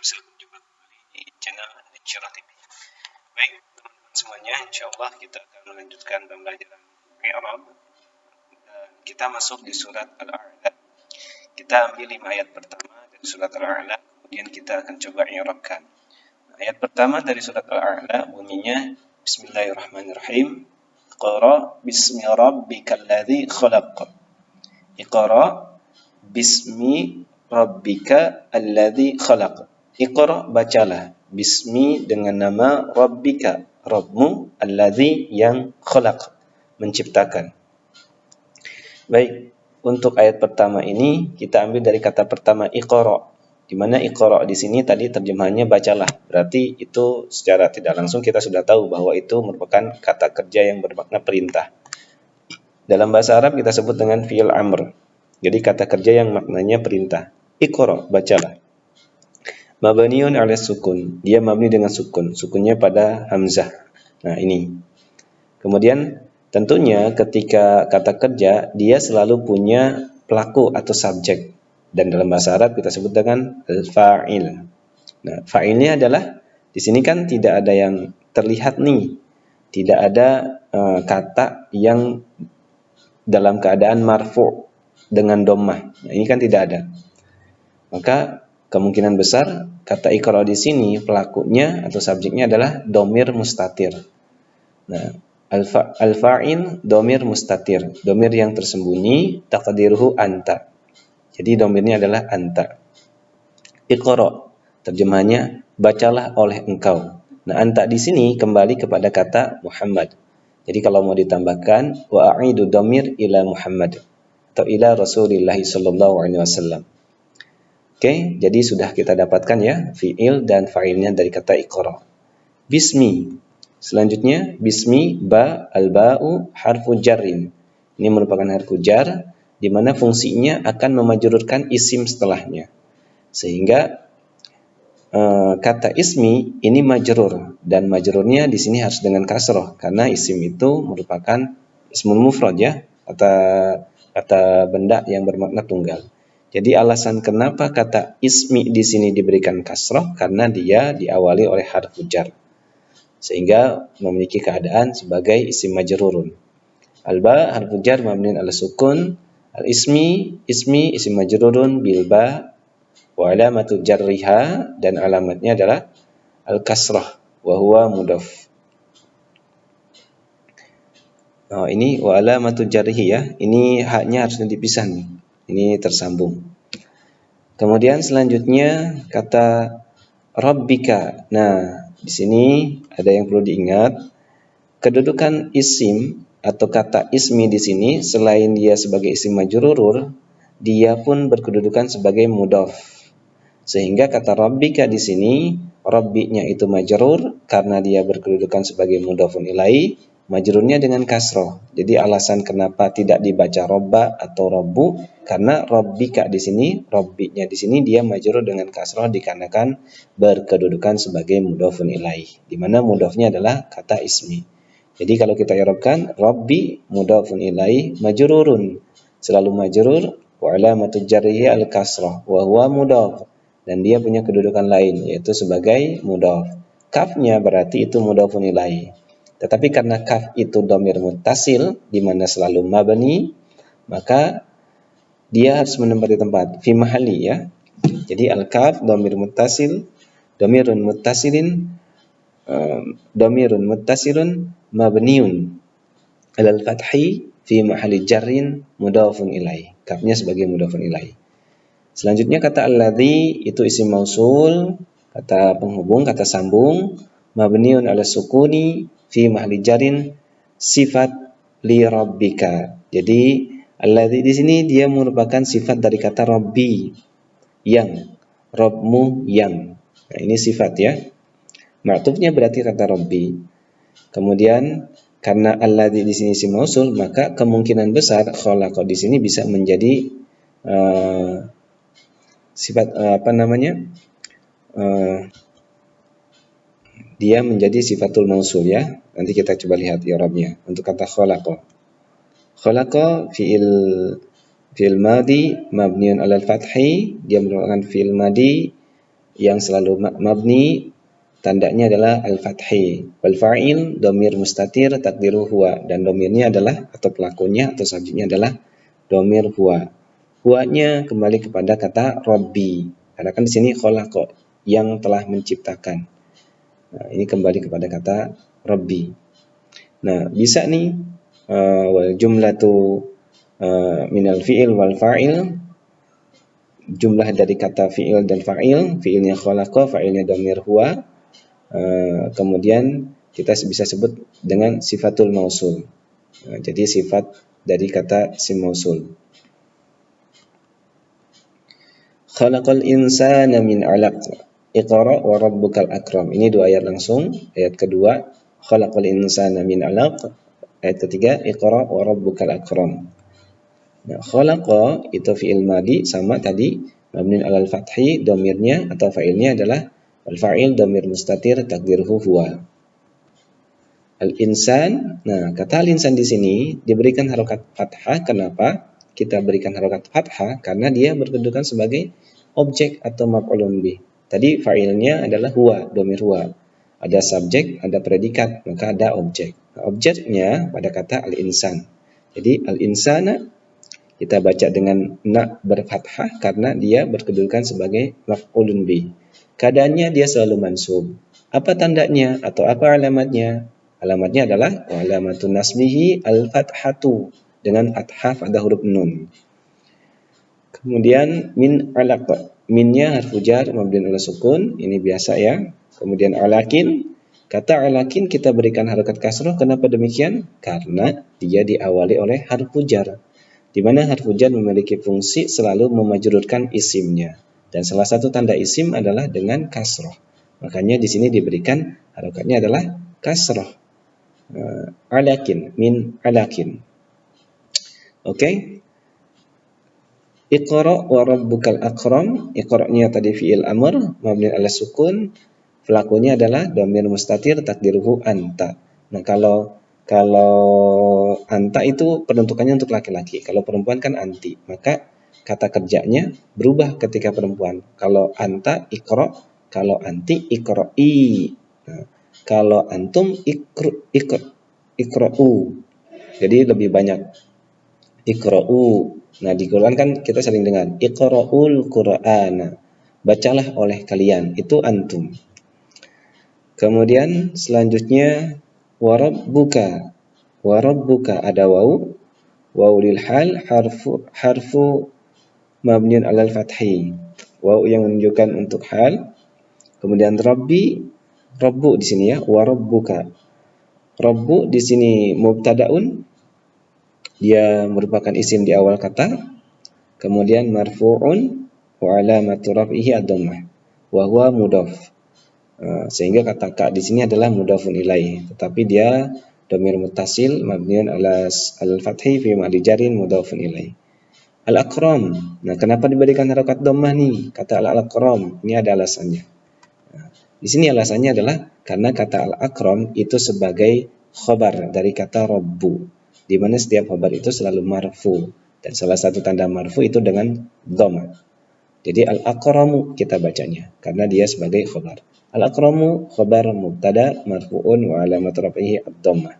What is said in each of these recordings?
selamat berjumpa kembali di channel Syarah TV. Baik, teman-teman semuanya, insyaallah kita akan melanjutkan pembelajaran i'rab. Kita masuk di surat Al-A'la. Kita ambil 5 ayat pertama dari surat Al-A'la, kemudian kita akan coba i'rabkan. Ayat pertama dari surat Al-A'la bunyinya Bismillahirrahmanirrahim. Iqra bismi rabbikal ladzi khalaq. Iqra bismi rabbika alladzi khalaq. Iqra, bacalah, bismi dengan nama rabbika, Rabbmu, alladzi yang khalaq, menciptakan. Baik, untuk ayat pertama ini kita ambil dari kata pertama iqra, di mana iqra di sini tadi terjemahannya bacalah. Berarti itu secara tidak langsung kita sudah tahu bahwa itu merupakan kata kerja yang bermakna perintah. Dalam bahasa Arab kita sebut dengan fi'il amr. Jadi kata kerja yang maknanya perintah. Iqra, bacalah. Mabniun 'ala sukun. Dia mabni dengan sukun. Sukunnya pada hamzah. Nah, ini. Kemudian tentunya ketika kata kerja dia selalu punya pelaku atau subjek. Dan dalam bahasa Arab kita sebut dengan al-fa'il. Nah, fa'ilnya adalah di sini kan tidak ada yang terlihat nih. Tidak ada kata yang dalam keadaan marfu' dengan dhammah. Nah, ini kan tidak ada. Maka kemungkinan besar kata iqra di sini pelakunya atau subjeknya adalah dhamir mustatir. Nah, al-fa'il dhamir mustatir, dhamir yang tersembunyi, taqdiruhu anta. Jadi dhamirnya adalah anta. Iqra, terjemahannya bacalah oleh engkau. Nah, anta di sini kembali kepada kata Muhammad. Jadi kalau mau ditambahkan wa a'idu dhamir ila Muhammad atau ila Rasulillah sallallahu alaihi wasallam. Oke, jadi sudah kita dapatkan ya fi'il dan fa'ilnya dari kata iqra. Bismi. Selanjutnya bismi ba al-ba'u harfu jarrin. Ini merupakan harfu jar di mana fungsinya akan memajrurkan isim setelahnya. Sehingga kata ismi ini majrur dan majrurnya di sini harus dengan kasroh karena isim itu merupakan ismul mufrad ya, kata benda yang bermakna tunggal. Jadi alasan kenapa kata ismi di sini diberikan kasroh karena dia diawali oleh harfu jar, sehingga memiliki keadaan sebagai isim majrurun. Al-ba harfu jar mabniun ala sukun, al-ismi isim majrurun bil ba wa alamatu jarriha, dan alamatnya adalah al-kasrah wa huwa mudhaf. Oh, ini wa alamatu jarrihi ya. Ini haknya harusnya dipisah nih. Ini tersambung. Kemudian selanjutnya kata rabbika. Nah, di sini ada yang perlu diingat. Kedudukan isim atau kata ismi di sini selain dia sebagai isim majrurur, dia pun berkedudukan sebagai mudhaf. Sehingga kata rabbika di sini rabbinya itu majrur karena dia berkedudukan sebagai mudhafun ilaih. Majrurnya dengan kasroh. Jadi alasan kenapa tidak dibaca robba atau robbu karena rabbika di sini, rabbinya di sini dia majrur dengan kasroh dikarenakan berkedudukan sebagai mudhafun ilaih, di mana mudhafnya adalah kata ismi. Jadi kalau kita i'rabkan rabbi mudhafun ilaih majrurun, selalu majrur wa alamatu jarrihi al-kasrah wa huwa mudhaf, dan dia punya kedudukan lain yaitu sebagai mudhaf. Kafnya berarti itu mudhafun ilaih. Tetapi karena kaf itu dhamir muttasil di mana selalu mabni, maka dia harus menempati tempat fi mahalli ya. Jadi al-kaf dhamir muttasil, dhamirun muttasilin, dhamirun muttasilun mabniun alal fathi fi mahalli jarrin mudhafun ilaih. Kafnya sebagai mudhafun ilaih. Selanjutnya kata alladzi itu isim mausul, kata penghubung, kata sambung, mabniun ala sukuni fi mahalli jarrin sifat li rabbika. Jadi alladzi di sini dia merupakan sifat dari kata rabbi, yang, Rabbmu yang. Nah, ini sifat ya. Ma'tufnya berarti kata rabbi. Kemudian karena alladzi di sini isim mausul, maka kemungkinan besar khalaqa di sini bisa menjadi sifat dia menjadi sifatul mausul ya. Nanti kita coba lihat i'rabnya. Untuk kata khalaqa. Khalaqa fi'il madi mabniun 'alal fathi, dia merupakan fi'il madi yang selalu mabni tandanya adalah al-fathi. Wal fa'il dhamir mustatir takdiru huwa, dan dhamirnya adalah atau pelakunya atau subjeknya adalah dhamir huwa. Huwanya kembali kepada kata Rabbi. Karena kan di sini khalaqa, yang telah menciptakan. Nah, ini kembali kepada kata Rabbi. Nah, bisa nih wal jumlatu minal fi'il wal fa'il, jumlah dari kata fi'il dan fa'il, fi'ilnya khalaqa, fa'ilnya dhamir huwa. Kemudian kita bisa sebut dengan sifatul mausul. Jadi sifat dari kata sim mausul. Khalaqal insana min 'alaq. Iqra wa rabbukal akram. Ini dua ayat langsung. Ayat kedua, khalaqal insana min 'alaq. Ayat ketiga, iqra wa rabbukal akram. Nah, khalaqa itu fi'il madi sama tadi mabni 'alal fathi, dhamirnya atau fa'ilnya adalah al fa'il dhamir mustatir takdiruhu huwa. Al insan, nah kata al insan di sini diberikan harokat fathah. Kenapa kita berikan harokat fathah? Karena dia berkedudukan sebagai objek atau maf'ulun bih. Tadi fa'ilnya adalah huwa, dhamir huwa. Ada subjek, ada predikat, maka ada objek. Nah, objeknya pada kata al-insan. Jadi al-insana kita baca dengan na berfathah karena dia berkedudukan sebagai maf'ulun bih. Keadaannya dia selalu mansub. Apa tandanya atau apa alamatnya? Alamatnya adalah alamatun nasbihi al-fathatu, dengan fathah pada huruf nun. Kemudian min alaq, minnya harfu jar mabniun ala sukun, ini biasa ya. Kemudian alakin, kata alakin kita berikan harakat kasroh. Kenapa demikian? Karena dia diawali oleh harfu jar, di mana harfu jar memiliki fungsi selalu memajrurkan isimnya, dan salah satu tanda isim adalah dengan kasroh. Makanya di sini diberikan harakatnya adalah kasroh. Alakin, min alakin. Oke. Iqra wa rabbukal akram. Iqra-nya tadi fi'il amr mabni ala sukun, pelakunya adalah dhamir mustatir takdiruhu anta. Nah, kalau anta itu penentukannya untuk laki-laki, kalau perempuan kan anti, maka kata kerjanya berubah ketika perempuan. Kalau anta iqra, kalau anti iqra'i. Nah, kalau antum iqra'u. Jadi lebih banyak iqra'u. Nah, di Quran kan kita sering dengar iqra'ul Qur'ana, bacalah oleh kalian, itu antum. Kemudian selanjutnya warabbuka. Warabbuka ada waw, waw lil hal, harfu mabniun alal fathi. Waw yang menunjukkan untuk hal. Kemudian rabbi, rabbu di sini ya, warabbuka. Rabbu di sini mubtadaun, dia merupakan isim di awal kata. Kemudian marfu'un wa alamatu raf'ihi ad-dhammah wa huwa mudhaf. Sehingga kata ka di sini adalah mudhafun ilaih, tetapi dia dhamir muttasil mabniun ala al-fathi fi mahalli jarin mudhafun ilaih. Al-akram. Nah, kenapa diberikan harakat dhammah nih? Kata al-akram ini ada alasannya. Nah, di sini alasannya adalah karena kata al-akram itu sebagai khobar dari kata rabbu, di mana setiap khabar itu selalu marfu, dan salah satu tanda marfu itu dengan dhammah. Jadi al-akramu kita bacanya karena dia sebagai khabar. Al-akramu khabar mubtada marfu'un wa alamat raf'ihi ad-dhammah.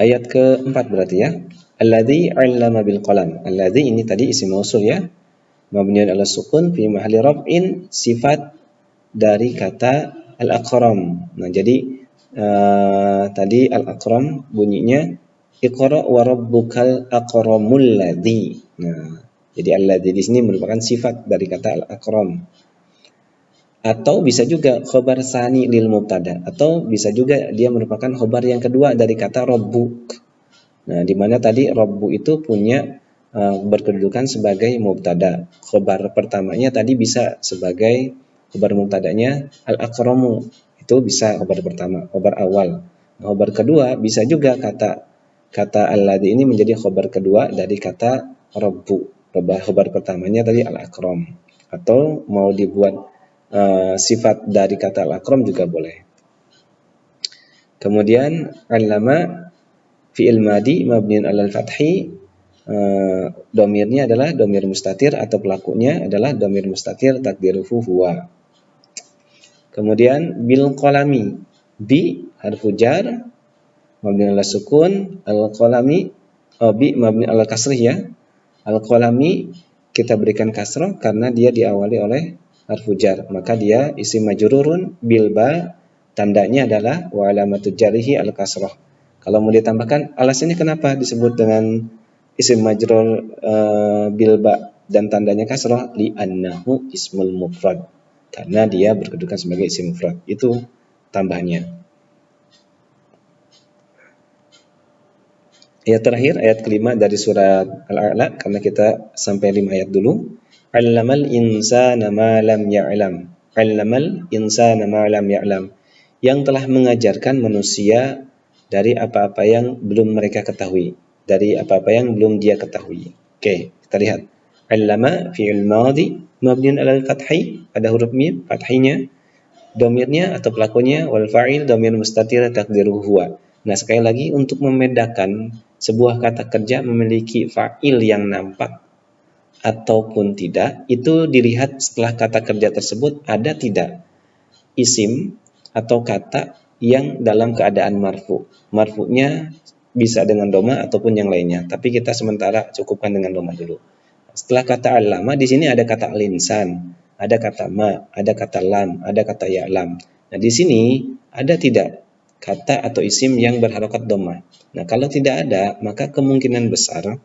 Ayat keempat berarti ya. Alladzi 'allama bil qalam. Alladzi ini tadi isim mausul ya. Mabniun ala sukun fi mahalli raf'in, sifat dari kata al-akram. Nah, jadi tadi al-akram bunyinya iqra wa rabbukal akramul ladzi. Nah, jadi alladzi di sini merupakan sifat dari kata al-akram. Atau bisa juga khobar sani lil mubtada, atau bisa juga dia merupakan khobar yang kedua dari kata rabbuk. Nah, di mana tadi rabbu itu punya berkedudukan sebagai mubtada. Khobar pertamanya tadi bisa sebagai khobar mubtadanya al-akramu. Itu bisa khobar pertama, khobar awal. Nah, khobar kedua bisa juga kata alladzi ini menjadi khobar kedua dari kata rabbu. Khobar pertamanya tadi al-akram. Atau mau dibuat sifat dari kata al-akram juga boleh. Kemudian allama fi'il madi mabniun alal fathi domirnya adalah domir mustatir atau pelakunya adalah domir mustatir takdiruhu huwa. Kemudian bil qalami, bi harfu jar mabni ala sukun, al qalami bi mabni ala kasrih ya. Al qalami kita berikan kasrah karena dia diawali oleh harfu jar, maka dia isim majrurun bil ba, tandanya adalah wa alamatu jarihi al kasrah. Kalau mau ditambahkan alasannya kenapa disebut dengan isim majrur bil ba dan tandanya kasrah, li annahu ismul mufrad, karena dia berkedudukan sebagai isim mufrad. Itu tambahnya. Ayat terakhir, ayat kelima dari surat Al-A'la, karena kita sampai 5 ayat dulu. Allamal insana ma lam ya'lam. Allamal insana ma lam ya'lam. Yang telah mengajarkan manusia dari apa-apa yang belum mereka ketahui. Dari apa-apa yang belum dia ketahui. Oke, kita lihat. Allama fi'il madhi mabniun alal fathi, pada huruf mim, fathinya. Domirnya atau pelakunya wal fa'il domir mustatir takdiruhu huwa. Nah, sekali lagi untuk membedakan sebuah kata kerja memiliki fa'il yang nampak ataupun tidak, itu dilihat setelah kata kerja tersebut ada tidak isim atau kata yang dalam keadaan marfu. Marfu'nya bisa dengan doma ataupun yang lainnya, tapi kita sementara cukupkan dengan doma dulu. Setelah kata al-lama di sini ada kata al-insan, ada kata ma, ada kata lam, ada kata ya'lam. Nah, di sini ada tidak kata atau isim yang berharokat doma? Nah, kalau tidak ada, maka kemungkinan besar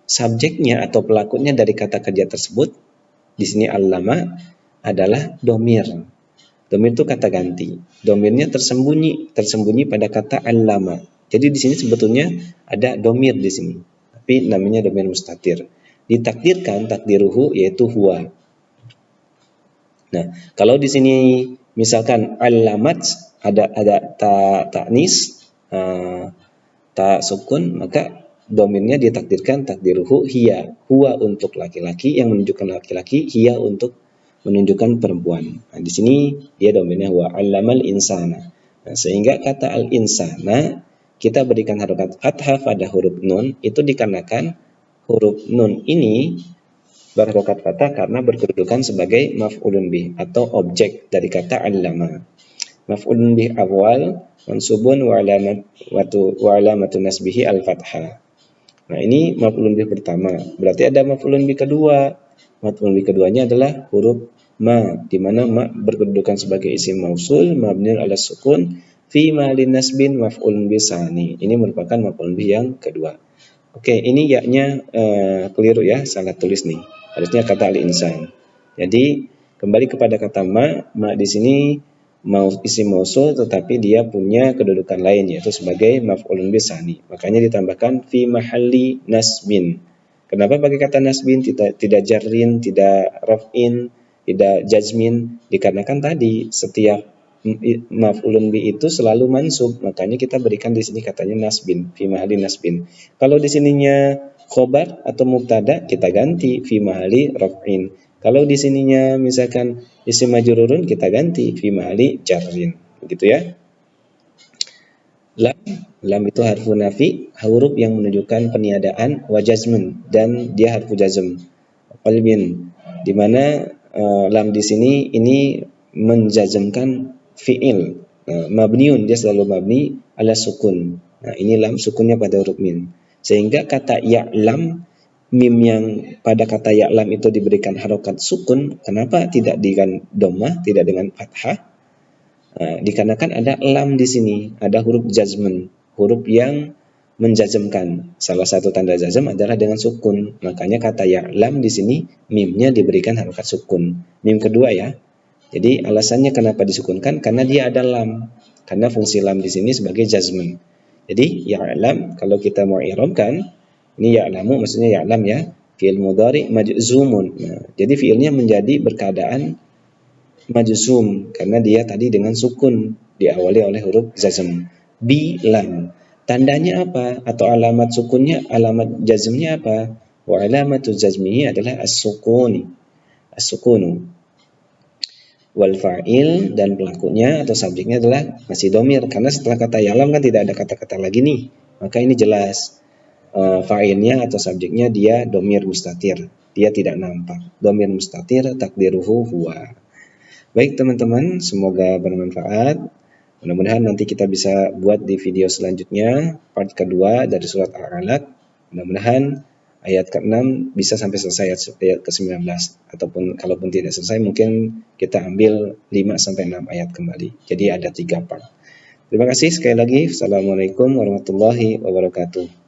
subjeknya atau pelakunya dari kata kerja tersebut, di sini al-lama, adalah domir. Domir itu kata ganti. Domirnya tersembunyi pada kata al-lama. Jadi di sini sebetulnya ada domir di sini, tapi namanya domir mustatir. Ditakdirkan takdiruhu yaitu huwa. Nah, kalau di sini misalkan alamat ada ta'nis, ta sukun, maka domirnya ditakdirkan takdiruhu hiya, huwa untuk laki-laki yang menunjukkan laki-laki, hiya untuk menunjukkan perempuan. Nah, di sini dia domirnya huwa, allamal insana. Nah, sehingga kata al insana kita berikan harokat fathah pada huruf nun, itu dikarenakan huruf nun ini berharokat fathah karena berkedudukan sebagai maf'ulun bih atau objek dari kata allama. Maf'ulun bih awal mansubun wa alamatu nasbihi al-fathah. Nah, ini maf'ulun bih pertama. Berarti ada maf'ulun bih kedua. Maf'ulun bih keduanya adalah huruf ma, di mana ma berkedudukan sebagai isim mausul mabniun ala sukun fi ma'lin nasbin maf'ulun bih sani. Ini merupakan maf'ulun bih yang kedua. Oke, ini yaknya keliru ya, salah tulis nih. Harusnya kata al-insan. Jadi kembali kepada kata ma di sini mau isim mausul tetapi dia punya kedudukan lain yaitu sebagai maf'ulun bih tsani. Makanya ditambahkan fi mahalli nasbin. Kenapa pakai kata nasbin, tidak jarrin, tidak raf'in, tidak jazmin? Dikarenakan tadi setiap maf'ulun bi itu selalu mansub, makanya kita berikan di sini katanya nasbin, fi mahalli nasbin. Kalau di sininya khobar atau mubtada, kita ganti fi mahalli raf'in. Kalau di sininya misalkan isim majrurun, kita ganti fi mahalli jarrin, begitu ya. Lam itu harfu nafi, huruf yang menunjukkan peniadaan, wa jazmun, dan dia harfu jazm. Qalbin, di mana lam di sini ini menjazmkan fi'il. Mabniun, dia selalu mabni ala sukun. Nah, ini lam sukunnya pada huruf min. Sehingga kata ya'lam, mim yang pada kata ya'lam itu diberikan harokat sukun, kenapa tidak dengan dhammah, tidak dengan fathah? Dikarenakan ada lam di sini, ada huruf jazmen, huruf yang menjazmkan. Salah satu tanda jazm adalah dengan sukun. Makanya kata ya'lam di sini mimnya diberikan harokat sukun. Mim kedua ya. Jadi alasannya kenapa disukunkan? Karena dia ada lam. Karena fungsi lam di sini sebagai jazmen. Jadi ya'lam kalau kita mau i'rabkan, ini ya'lamu maksudnya ya'lam ya. Fi'il mudhari majzumun. Nah, jadi fi'ilnya menjadi berkeadaan majzum karena dia tadi dengan sukun diawali oleh huruf jazm. Bi lam. Tandanya apa? Atau alamat sukunnya, alamat jazmnya apa? Wa alamatu jazmihi adalah as-sukuni. As-sukunu. Wal fa'il, dan pelakunya atau subjeknya adalah masih domir karena setelah kata yalam kan tidak ada kata-kata lagi nih. Maka ini jelas. fa'ilnya atau subjeknya dia domir mustatir, dia tidak nampak. Domir mustatir takdiruhu huwa. Baik teman-teman, semoga bermanfaat. Mudah-mudahan nanti kita bisa buat di video selanjutnya part kedua dari surat Al-Alaq. Mudah-mudahan ayat ke-6 bisa sampai selesai ayat ke-19, ataupun kalaupun tidak selesai mungkin kita ambil 5 sampai 6 ayat kembali. Jadi ada 3 part. Terima kasih sekali lagi. Assalamualaikum warahmatullahi wabarakatuh.